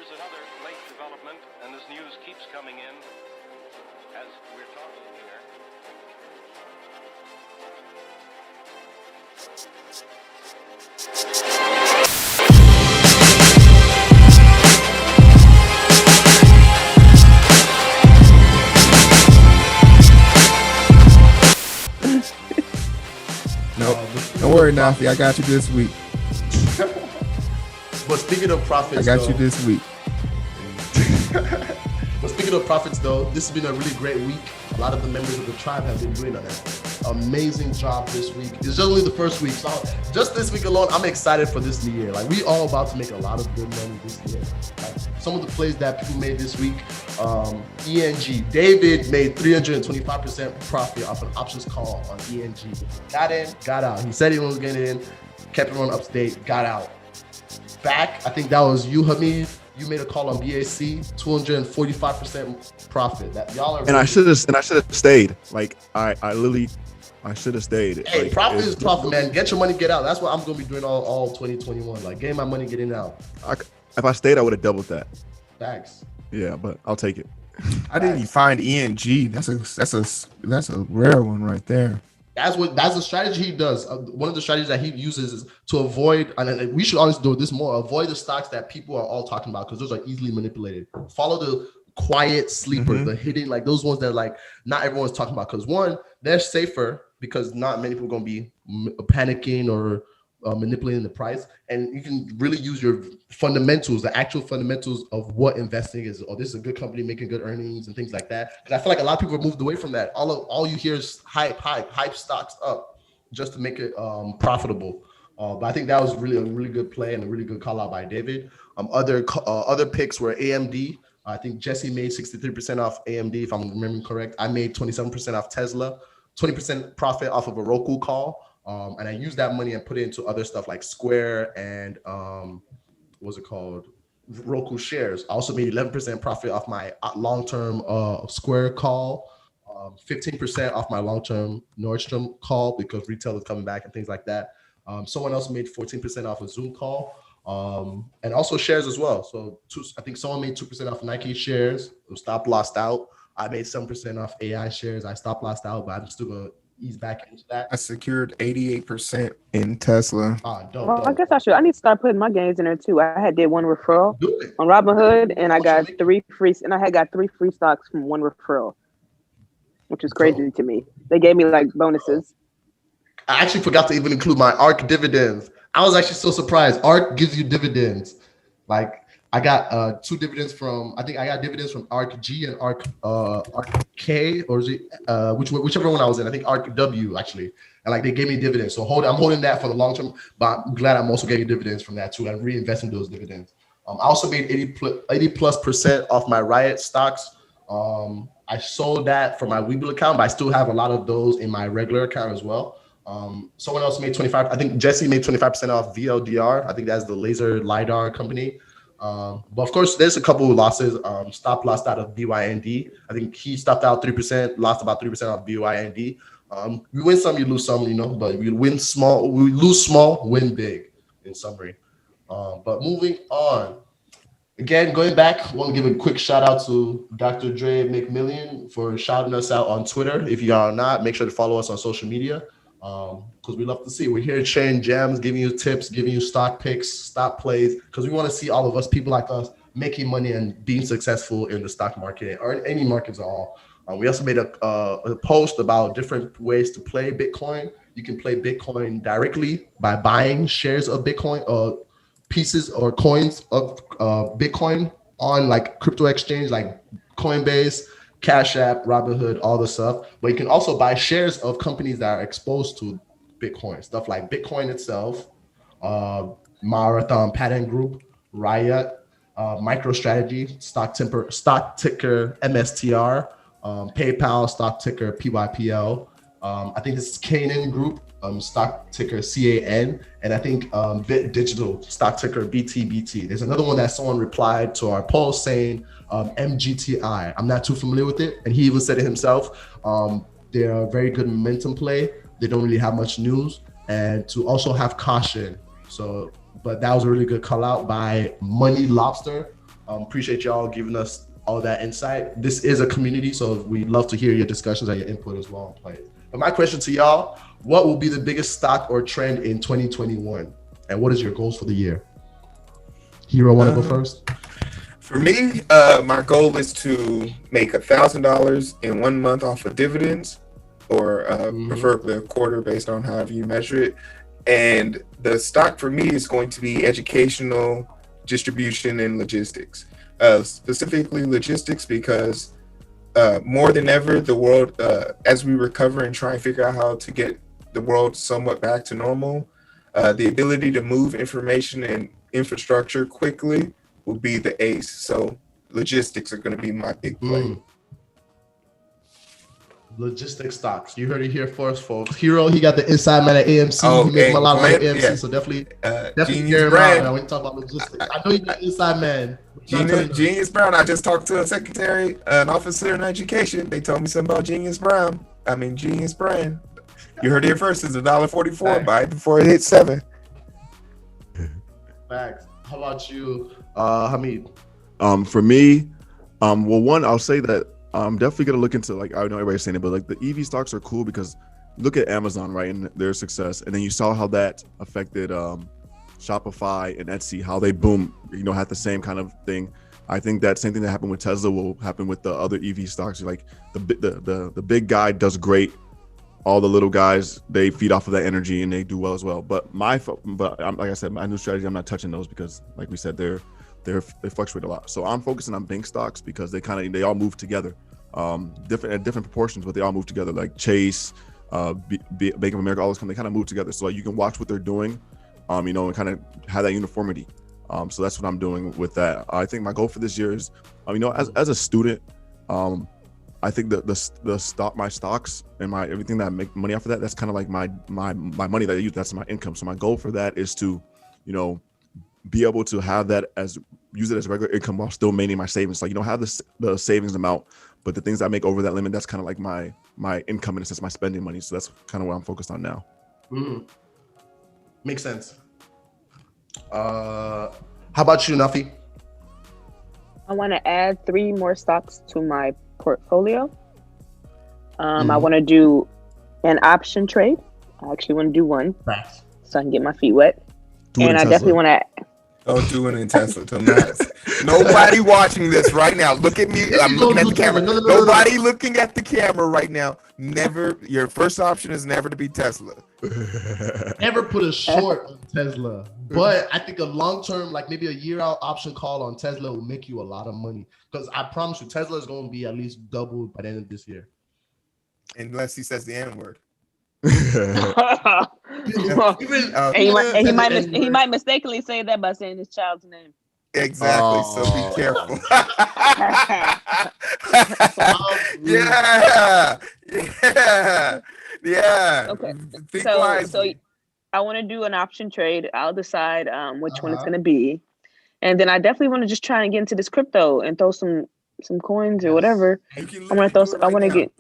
Here's another late development, and this news keeps coming in as we're talking here. Nope. Don't worry, Nafi. I got you this week. But speaking of profits, I got you this week. But speaking of profits, though, this has been a really great week. A lot of the members of the tribe have been doing an amazing job this week. It's just only the first week. So just this week alone, I'm excited for this new year. Like, we all about to make a lot of good money this year. Like, some of the plays that people made this week, ENG. David made 325% profit off an options call on ENG. Got in, got out. He said he was getting in, kept everyone up to date, got out. Back, I think that was you, Hamid. You made a call on BAC, 245% profit. That y'all are. And I should have stayed. Like I should have stayed. Hey, like, profit is profit, man. Get your money, get out. That's what I'm gonna be doing all 2021. Like, getting my money, getting out. If I stayed, I would have doubled that. Thanks. Yeah, but I'll take it. I didn't find ENG. That's a rare one right there. That's the strategy he does. One of the strategies that he uses is to avoid, and we should honestly do this more, avoid the stocks that people are all talking about, because those are easily manipulated. Follow the quiet sleeper, the hidden, like those ones that like not everyone's talking about, because one, they're safer because not many people are going to be panicking or manipulating the price, and you can really use your fundamentals, the actual fundamentals of what investing is. Oh, this is a good company making good earnings and things like that. Because I feel like a lot of people have moved away from that. All you hear is hype stocks up just to make it profitable. But I think that was really a really good play and a really good call out by David. Other picks were AMD. I think Jesse made 63% off AMD, if I'm remembering correct. I made 27% off Tesla, 20% profit off of a Roku call. And I used that money and put it into other stuff like Square and what's it called? Roku shares. I also made 11% profit off my long-term Square call, 15% off my long-term Nordstrom call because retail is coming back and things like that. Someone else made 14% off a Zoom call, and also shares as well. So I think someone made 2% off Nike shares, stop lost out. I made 7% off AI shares. I stop lost out, but I'm still going to ease back into that. I secured 88% in Tesla. Well, I guess I need to start putting my gains in there too. I did one referral on Robinhood, and I got three free stocks from one referral, which is crazy to me. They gave me like bonuses. I actually forgot to even include my ARK dividends. I was actually so surprised. ARK gives you dividends. Like, I got 2 dividends from, I think I got dividends from ARK G and ARK K, or is it whichever one I was in. I think ARK W actually, and like they gave me dividends. So I'm holding that for the long term, but I'm glad I'm also getting dividends from that too. I'm reinvesting those dividends. I also made 80+% off my Riot stocks. I sold that for my Webull account, but I still have a lot of those in my regular account as well. Someone else made 25. I think Jesse made 25% off VLDR. I think that's the laser LiDAR company. But of course, there's a couple of losses. Stop lost out of BYND. I think he stopped out 3%, lost about 3% off BYND. We win some, you lose some, but we win small, we lose small, win big, in summary. But moving on. Again, going back, I want to give a quick shout out to Dr. Dre McMillian for shouting us out on Twitter. If you are not, make sure to follow us on social media. Because we love to see. We're here sharing gems, giving you tips, giving you stock picks, stock plays, because we want to see all of us, people like us, making money and being successful in the stock market or in any markets at all. We also made a post about different ways to play Bitcoin. You can play Bitcoin directly by buying shares of Bitcoin, pieces or coins of Bitcoin on like crypto exchange like Coinbase, Cash App, Robinhood, all the stuff. But you can also buy shares of companies that are exposed to Bitcoin, stuff like Bitcoin itself, Marathon Patent Group, Riot, MicroStrategy, stock ticker MSTR, PayPal, stock ticker PYPL. I think this is Canaan Group, stock ticker CAN, and I think Bit Digital, stock ticker BTBT. There's another one that someone replied to our post saying MGTI. I'm not too familiar with it, and he even said it himself. They're a very good momentum play. They don't really have much news, and to also have caution. So, but that was a really good call out by Money Lobster. Appreciate y'all giving us all that insight. This is a community, so we'd love to hear your discussions and your input as well. But my question to y'all, what will be the biggest stock or trend in 2021? And what is your goals for the year? Heero, want to go first? For me, my goal is to make $1,000 in 1 month off of dividends, or preferably a quarter, based on however you measure it. And the stock for me is going to be educational, distribution, and logistics. Specifically logistics, because more than ever, the world, as we recover and try and figure out how to get the world somewhat back to normal, the ability to move information and infrastructure quickly will be the ace. So logistics are going to be my big play. Logistics stocks. You heard it here first, folks. Heero, he got the inside man at AMC. Oh, he makes a lot of money at AMC, yeah. So definitely Genius hear him brand. out now when you talk about logistics. I know you're the inside man. Genius Brown. I just talked to a secretary, an officer in education. They told me something about Genius Brand. You heard it here first. It's $1.44. Buy it before it hits $7. Facts. How about you, Hamid? For me, well, one, I'll say that I'm definitely gonna look into, like, I know everybody's saying it, but like the EV stocks are cool because look at Amazon, right, and their success, and then you saw how that affected Shopify and Etsy, how they boom, had the same kind of thing. I think that same thing that happened with Tesla will happen with the other EV stocks. Like the big guy does great. All the little guys, they feed off of that energy and they do well as well. But like I said, my new strategy, I'm not touching those because, like we said, they fluctuate a lot. So I'm focusing on bank stocks because they all move together, different proportions, but they all move together. Like Chase, Bank of America, all those they kind of move together. So like you can watch what they're doing, and kind of have that uniformity. So that's what I'm doing with that. I think my goal for this year is, as a student, I think my stocks and my everything that I make money off of that, that's kind of like my money that I use. That's my income. So my goal for that is to, be able to have that use it as regular income while still maintaining my savings. Like, have the savings amount, but the things I make over that limit, that's kind of like my income in a sense, my spending money. So that's kind of what I'm focused on now. Makes sense. How about you, Nafi? I want to add 3 more stocks to my portfolio. I want to do an option trade. I actually want to do one so I can get my feet wet. And I definitely want to. Don't do it in Tesla. Nobody watching this right now. Look at me. I'm looking at the camera. Nobody looking at the camera right now. Never. Your first option is never to be Tesla. Never put a short on Tesla. But I think a long-term, like maybe a year-out option call on Tesla will make you a lot of money. Because I promise you, Tesla is going to be at least doubled by the end of this year. Unless he says the N-word. He might mistakenly say that by saying his child's name. Exactly. So be careful. Yeah. Okay. Think So wisely. I want to do an option trade. I'll decide which one it's going to be, and then I definitely want to just try and get into this crypto and throw some coins or whatever. I want to throw. I want to get.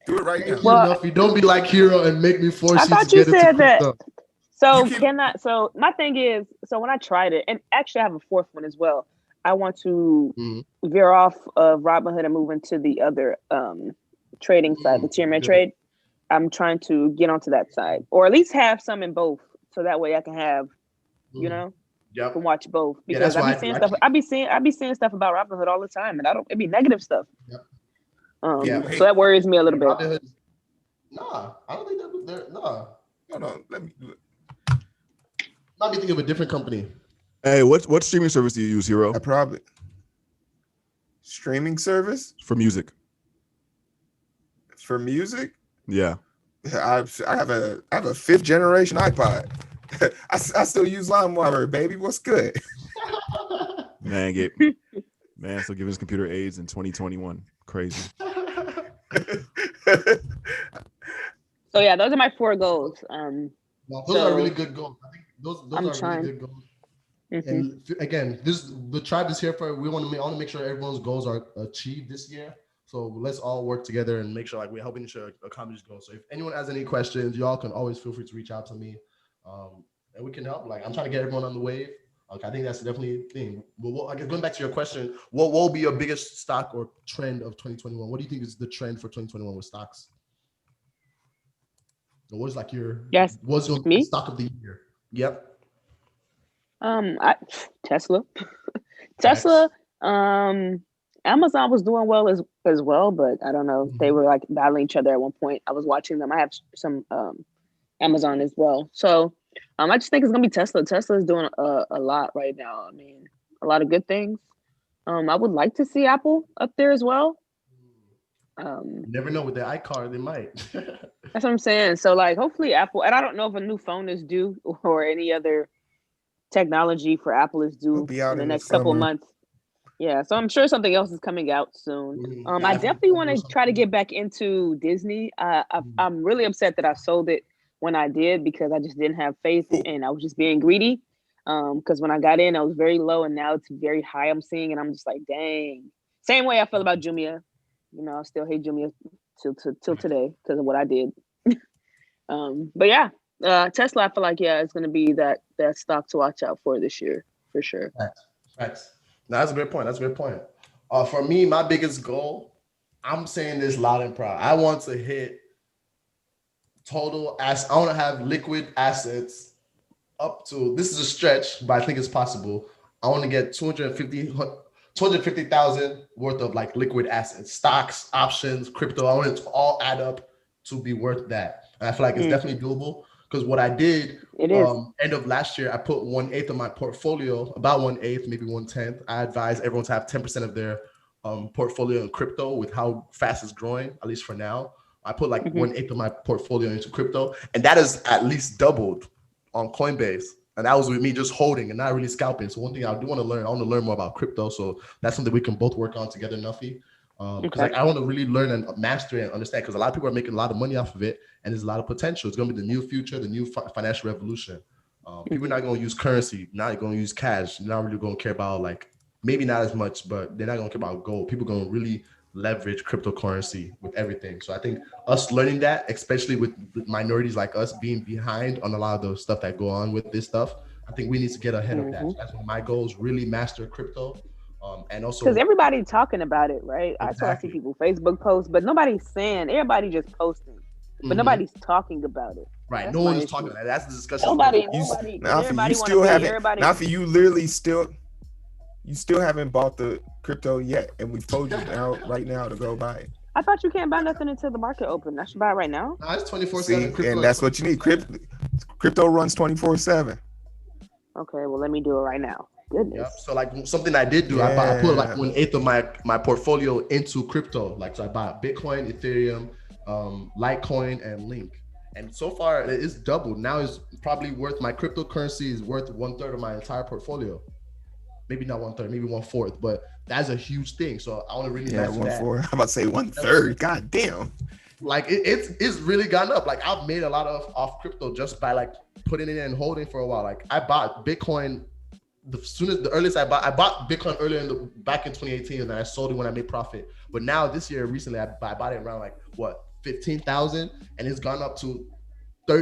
Do it right now. Well, If you don't be like Heero and make me force I you thought to you get said into that. crypto. So my thing is, so when I tried it, and actually I have a 4th one as well. I want to veer off of Robinhood and move into the other trading side, the Tierman trade. I'm trying to get onto that side, or at least have some in both, so that way I can have, I can watch both. Because I be seeing stuff. I be seeing stuff about Robinhood all the time, and it be negative stuff. Yep. So that worries me a little bit. Nah, I don't think that. Nah. No. Let me. Might be thinking of a different company. Hey, what streaming service do you use, Heero? I probably streaming service For music? for music. Yeah. I have a 5th generation iPod. I still use LimeWire, baby. What's good? Man, still giving his computer AIDS in 2021. Crazy. So yeah, those are my 4 goals. Those are really good goals. I think those are really good goals. And again, the tribe is here for. We want to make sure everyone's goals are achieved this year. So let's all work together and make sure like we're helping each other accomplish goals. So if anyone has any questions, y'all can always feel free to reach out to me, and we can help. Like I'm trying to get everyone on the wave. Okay, I think that's definitely a thing. But I guess going back to your question, what will be your biggest stock or trend of 2021? What do you think is the trend for 2021 with stocks? What is like Yes, what's your me. stock of the year? Yep. Tesla. Facts. Tesla. Amazon was doing well as well, but I don't know. They were like battling each other at one point. I was watching them. I have some Amazon as well. So I just think it's gonna be Tesla. Tesla is doing a lot right now. I mean, a lot of good things. I would like to see Apple up there as well. You never know with the iCar, they might. That's what I'm saying. So like, hopefully Apple. And I don't know if a new phone is due or any other technology for Apple is It'll due be out in the in the next couple of summer. months. Yeah, so I'm sure something else is coming out soon. I Yeah, definitely want to try to get back into Disney. I'm really upset that I sold it when I did because I just didn't have faith and I was just being greedy. Because when I got in, I was very low and now it's very high. I'm seeing and I'm just like, dang. Same way I feel about Jumia. You know, I still hate Jumia till today because of what I did. But yeah, Tesla, I feel like it's going to be that stock to watch out for this year for sure. Facts. No, that's a great point. That's a great point. For me, my biggest goal, I'm saying this loud and proud. I want to hit total I want to have liquid assets up to, this is a stretch, but I think it's possible. I want to get 250,000 worth of like liquid assets, stocks, options, crypto. I want it to all add up to be worth that. And I feel like it's definitely doable because what I did end of last year, I put 1/8 of my portfolio, about 1/8, maybe 1/10. I advise everyone to have 10% of their portfolio in crypto with how fast it's growing, at least for now. I put like 1/8 of my portfolio into crypto, and that has at least doubled on Coinbase. And that was with me just holding and not really scalping. So one thing I do want to learn, I want to learn more about crypto. So that's something we can both work on together, Nuffy. Because like I want to really learn and master it and understand, because a lot of people are making a lot of money off of it, and there's a lot of potential. It's going to be the new future, the new financial revolution. People are not going to use currency, not going to use cash. They're not really going to care about, like, maybe not as much, but they're not going to care about gold. People are going to really leverage cryptocurrency with everything. So I think us learning that, especially with minorities like us being behind on a lot of the stuff that go on with this stuff, I think we need to get ahead of that. So that's one of my goals: really master crypto. And also because everybody's talking about it, right? Exactly. I see people Facebook posts, but nobody's saying. Everybody just posting, but nobody's talking about it. Right? That's no one is talking about it. That's the discussion. Nobody. You still haven't. Nafi, you literally still. You still haven't bought the crypto yet, and we've told you right now to go buy it. I thought you can't buy nothing until the market open. I should buy it right now. No, it's 24/7. And that's what you need. Crypto runs 24/7. Okay, well, let me do it right now. Goodness. Yep. So like something I did do, I put like 1/8 of my portfolio into crypto. Like, so I bought Bitcoin, Ethereum, Litecoin, and Link. And so far it's doubled. Now it's probably worth, my cryptocurrency is worth 1/3 of my entire portfolio. Maybe not 1/3, maybe 1/4, but that's a huge thing. So I want to really master that. 1/4. I'm about to say 1/3. God damn. Like it's really gone up. Like I've made a lot off crypto just by like putting it in and holding for a while. Like I bought Bitcoin the earliest I bought Bitcoin earlier back in 2018, and then I sold it when I made profit. But now this year recently I bought it around like 15,000, and it's gone up to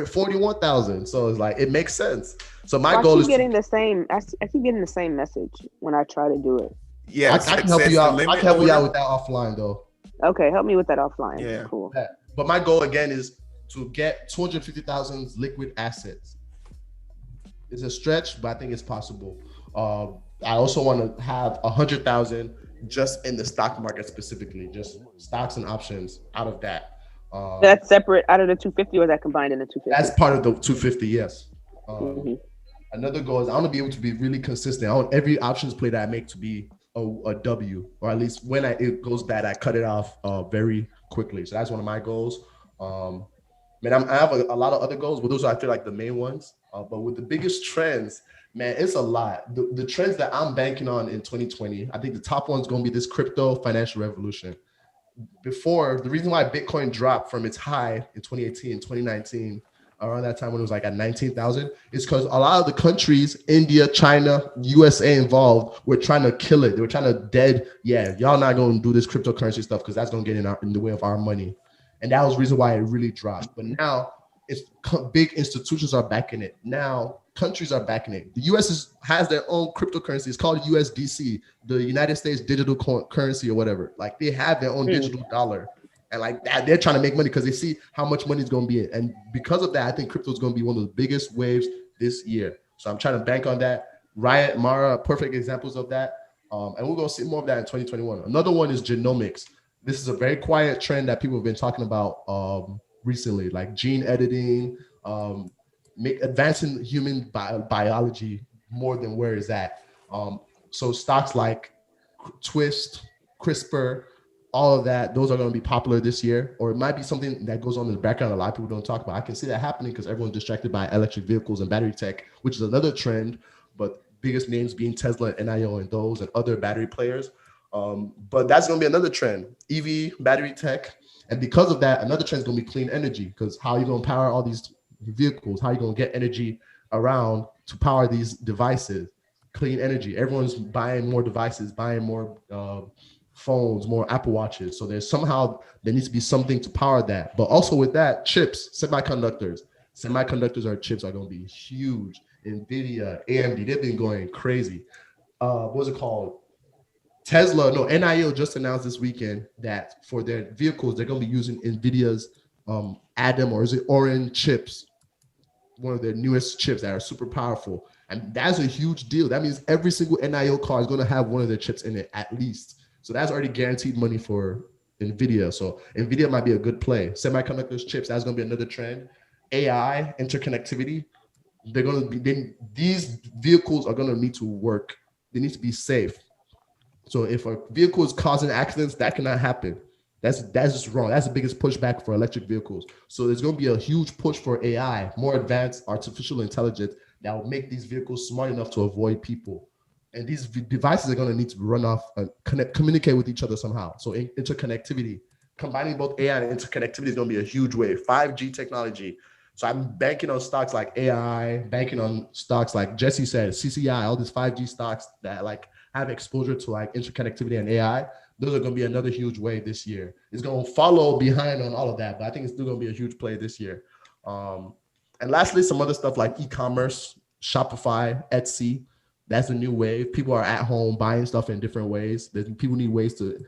41,000. So it's like, it makes sense. So my goal is I keep getting the same message when I try to do it. Yeah, I can help you out. I can help you out with that offline though. Okay, help me with that offline. Yeah, cool. Yeah. But my goal again is to get 250,000 liquid assets. It's a stretch, but I think it's possible. I also want to have 100,000 just in the stock market specifically, just stocks and options out of that. That's separate out of the 250, or is that combined in the 250? That's part of the 250, yes. Another goal is I want to be able to be really consistent. I want every options play that I make to be a W, or at least when it goes bad, I cut it off very quickly. So that's one of my goals. I have a lot of other goals, but those are, I feel like, the main ones. But with the biggest trends, man, it's a lot. The trends that I'm banking on in 2020, I think the top one's going to be this crypto financial revolution. Before, the reason why Bitcoin dropped from its high in 2018, 2019, around that time when it was like at 19,000, is because a lot of the countries, India, China, USA involved, were trying to kill it. They were trying to y'all not going to do this cryptocurrency stuff because that's going to get in the way of our money. And that was the reason why it really dropped. But now it's big institutions are backing it. Now countries are backing it. The US has their own cryptocurrency. It's called USDC, the United States digital currency or whatever. Like they have their own digital dollar. And like that, they're trying to make money because they see how much money is going to be in. And because of that, I think crypto is going to be one of the biggest waves this year. So I'm trying to bank on that. Riot, Mara, perfect examples of that. And we're going to see more of that in 2021. Another one is genomics. This is a very quiet trend that people have been talking about recently, like gene editing, advancing human biology more than where it's at. So stocks like Twist, CRISPR, all of that, those are going to be popular this year, or it might be something that goes on in the background a lot of people don't talk about. I can see that happening because everyone's distracted by electric vehicles and battery tech, which is another trend, but biggest names being Tesla and NIO and those and other battery players. But that's going to be another trend, EV, battery tech. And because of that, another trend is going to be clean energy, because how are you going to power all these vehicles? How are you going to get energy around to power these devices? Clean energy. Everyone's buying more devices, buying more phones, more Apple Watches. So there needs to be something to power that. But also with that, chips, semiconductors. Chips are going to be huge. NVIDIA, AMD, they've been going crazy. What was it called? Tesla, NIO just announced this weekend that for their vehicles, they're going to be using NVIDIA's Atom, or is it Orin chips, one of their newest chips that are super powerful. And that's a huge deal. That means every single NIO car is going to have one of their chips in it at least. So that's already guaranteed money for NVIDIA. So NVIDIA might be a good play. Semiconductors, chips, that's going to be another trend. AI, interconnectivity. These vehicles are going to need to work. They need to be safe. So if a vehicle is causing accidents, that cannot happen. That's just wrong. That's the biggest pushback for electric vehicles. So there's going to be a huge push for AI, more advanced artificial intelligence that will make these vehicles smart enough to avoid people. And these devices are going to need to run off and communicate with each other somehow. So interconnectivity, combining both AI and interconnectivity is going to be a huge wave. 5G technology. So I'm banking on stocks like AI, banking on stocks like Jesse said, CCI, all these 5G stocks that like have exposure to like interconnectivity and AI. Those are going to be another huge wave this year. It's going to follow behind on all of that, but I think it's still going to be a huge play this year. And lastly, some other stuff like e-commerce, Shopify, Etsy. That's a new wave. People are at home buying stuff in different ways. People need ways to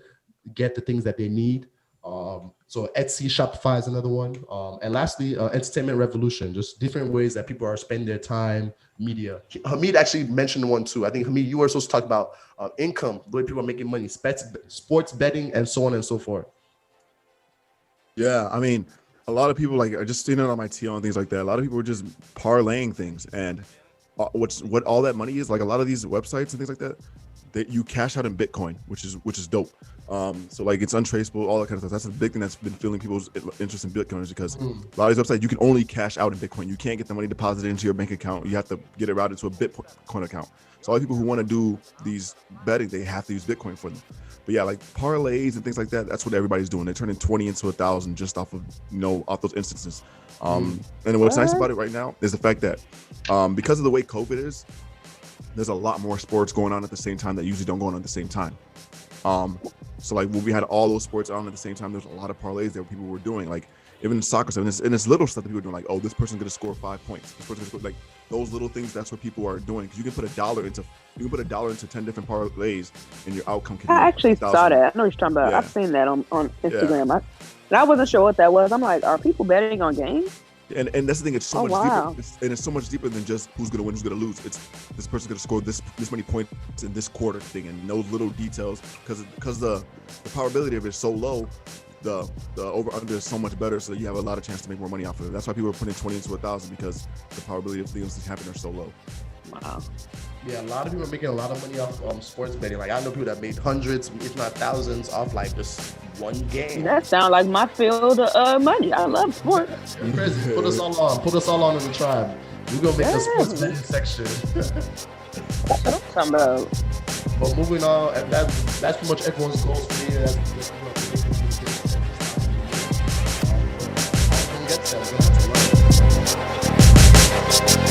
get the things that they need. So Etsy, Shopify is another one. And lastly, entertainment revolution, just different ways that people are spending their time, media. Hamid actually mentioned one too. I think Hamid, you were supposed to talk about income, the way people are making money, sports betting, and so on and so forth. Yeah, I mean, a lot of people like are just seeing it on my TL and things like that. A lot of people are just parlaying things, and what all that money is, like a lot of these websites and things like that you cash out in Bitcoin, which is dope. So like it's untraceable, all that kind of stuff. That's a big thing that's been fueling people's interest in Bitcoin, is because a lot of these websites you can only cash out in Bitcoin. You can't get the money deposited into your bank account. You have to get it routed to a Bitcoin account. So all the people who want to do these betting, they have to use Bitcoin for them. But yeah, like parlays and things like that, that's what everybody's doing. They're turning 20 into 1,000 just off of off those instances. And what's nice about it right now is the fact that because of the way COVID is, there's a lot more sports going on at the same time that usually don't go on at the same time. So like when we had all those sports on at the same time, there's a lot of parlays that people were doing, like even in soccer stuff, and it's little stuff that people are doing, like, oh, this person's gonna score 5 points. This person's gonna score, like those little things. That's what people are doing, because you can put $1 into 10 different parlays, and your outcome can. I actually saw that. I know what you're talking about. Yeah. I've seen that on Instagram. I wasn't sure what that was. I'm like, are people betting on games? And that's the thing. It's so much deeper, it's so much deeper than just who's gonna win, who's gonna lose. It's this person's gonna score this many points in this quarter thing, and those little details, because the probability of it is so low, the over under is so much better, so you have a lot of chance to make more money off of it. That's why people are putting 20 into 1,000, because the probability of things happening are so low. Wow. Yeah, a lot of people are making a lot of money off sports betting. Like I know people that made hundreds, if not thousands, off like just one game. That sounds like my field of money. I love sports. Crazy. Put us all on in the tribe. We're gonna make a sports betting section. What I'm talking about. But moving on, and that's pretty much everyone's goals for the year. That's